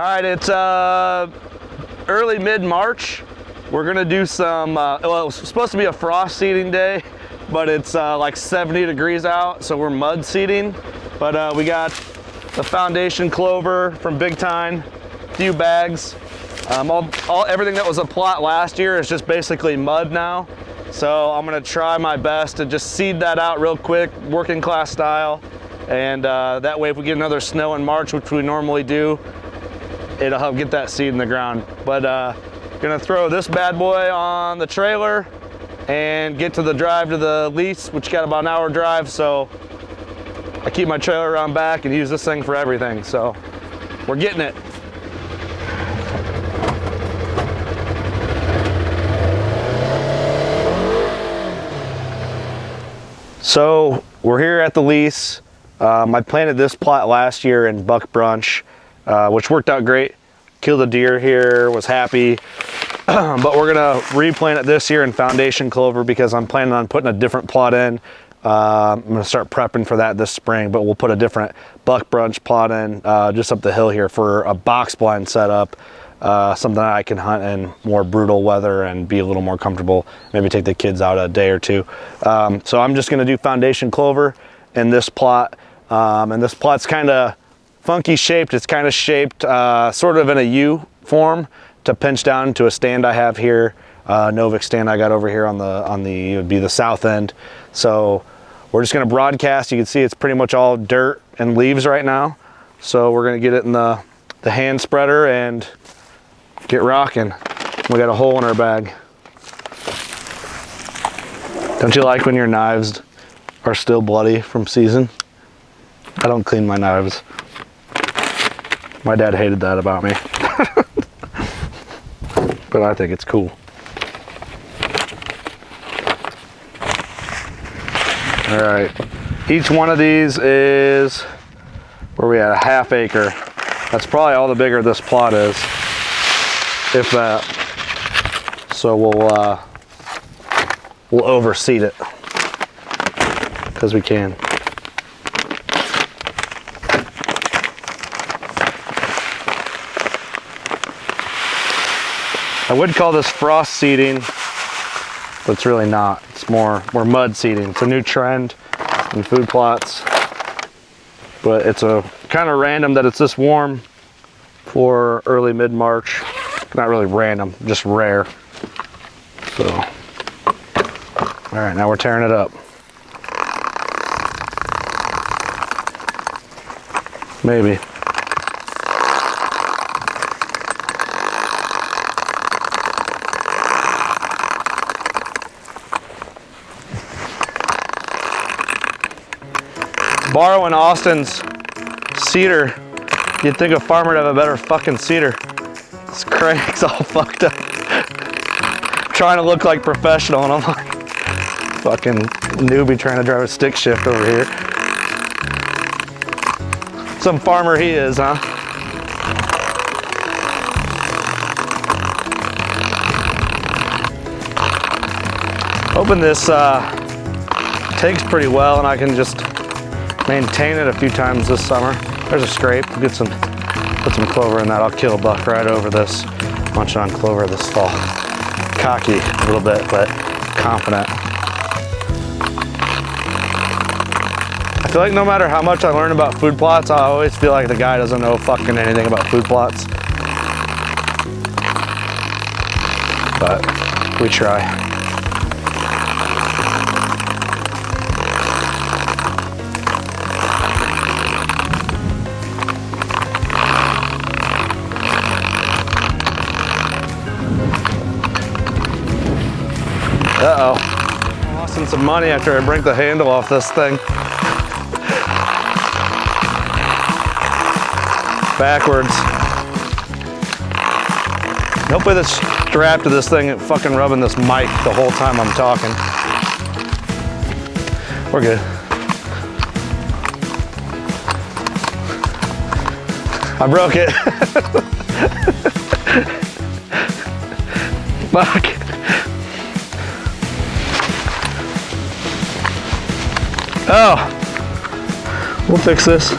right, it's early mid-March. We're gonna do some, well, it's supposed to be a frost seeding day, but it's like 70 degrees out, so we're mud seeding. But we got the Foundation Clover from Big Tine, a few bags. Everything that was a plot last year is just basically mud now. So I'm gonna try my best to just seed that out real quick, working class style. And that way if we get another snow in March, which we normally do, it'll help get that seed in the ground. But gonna throw this bad boy on the trailer and get to the drive to the lease, which got about an hour drive. So I keep my trailer around back and use this thing for everything. So we're getting it. So we're here at the lease. I planted this plot last year in buck brunch, which worked out great. Killed a deer here, was happy. But we're gonna replant it this year in Foundation Clover because I'm planning on putting a different plot in. I'm gonna start prepping for that this spring, but we'll put a different buck brunch plot in just up the hill here for a box blind setup. Something that I can hunt in more brutal weather and be a little more comfortable, maybe take the kids out a day or two. So I'm just gonna do Foundation Clover in this plot. And this plot's kind of funky shaped. It's kind of shaped sort of in a U form to pinch down to a stand I have here, Novik stand I got over here on the it would be the south end. So we're just gonna broadcast. You can see it's pretty much all dirt and leaves right now. So we're gonna get it in the hand spreader and get rocking. We got a hole in our bag. Don't you like when your knives are still bloody from season? I don't clean my knives. My dad hated that about me. But I think it's cool. All right, each one of these is, where we at, a ½ acre. That's probably all the bigger this plot is, if that. So we'll overseed it, because we can. I would call this frost seeding, but it's really not. It's more mud seeding. It's a new trend in food plots, but it's a kind of random that it's this warm for early mid-March. Not really random, just rare. So, all right, now we're tearing it up. Maybe. Borrowing Austin's seeder, you'd think a farmer would have a better fucking seeder. This crank's all fucked up. Trying to look like professional, and I'm like, fucking newbie trying to drive a stick shift over here. Some farmer he is, huh? Hoping this takes pretty well and I can just maintain it a few times this summer. There's a scrape. We'll get put some clover in that. I'll kill a buck right over this. Munching on clover this fall. Cocky a little bit, but confident. I feel like no matter how much I learn about food plots, I always feel like the guy doesn't know fucking anything about food plots. But we try. Uh-oh. I'm losing some money after I break the handle off this thing. Backwards. Hopefully the strap to this thing ain't fucking rubbing this mic the whole time I'm talking. We're good. I broke it. Fuck. Oh, we'll fix this.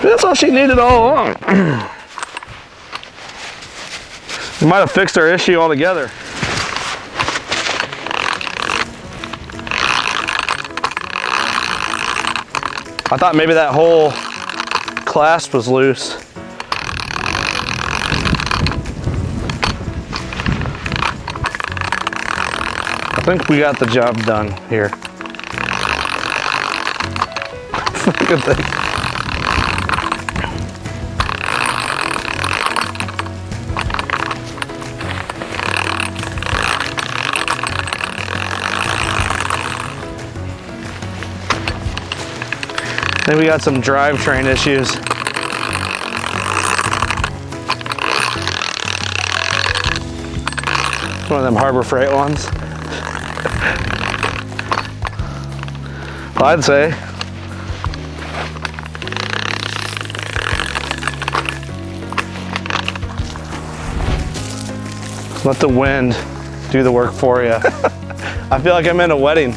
That's all she needed all along. We might have fixed our issue altogether. I thought maybe that whole clasp was loose. I think we got the job done here. Good thing. Then we got some drivetrain issues. One of them Harbor Freight ones. Well, I'd say. Let the wind do the work for you. I feel like I'm in a wedding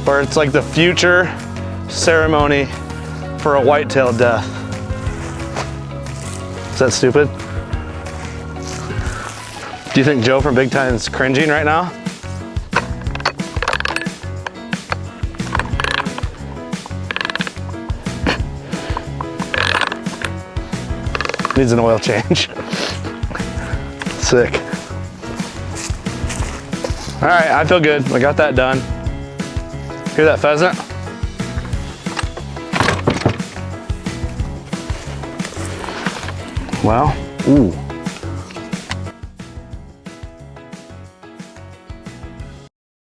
where it's like the future ceremony for a whitetail death. Is that stupid? Do you think Joe from Big Tine is cringing right now? Needs an oil change. Sick. All right, I feel good. I got that done. Hear that pheasant? Well, ooh.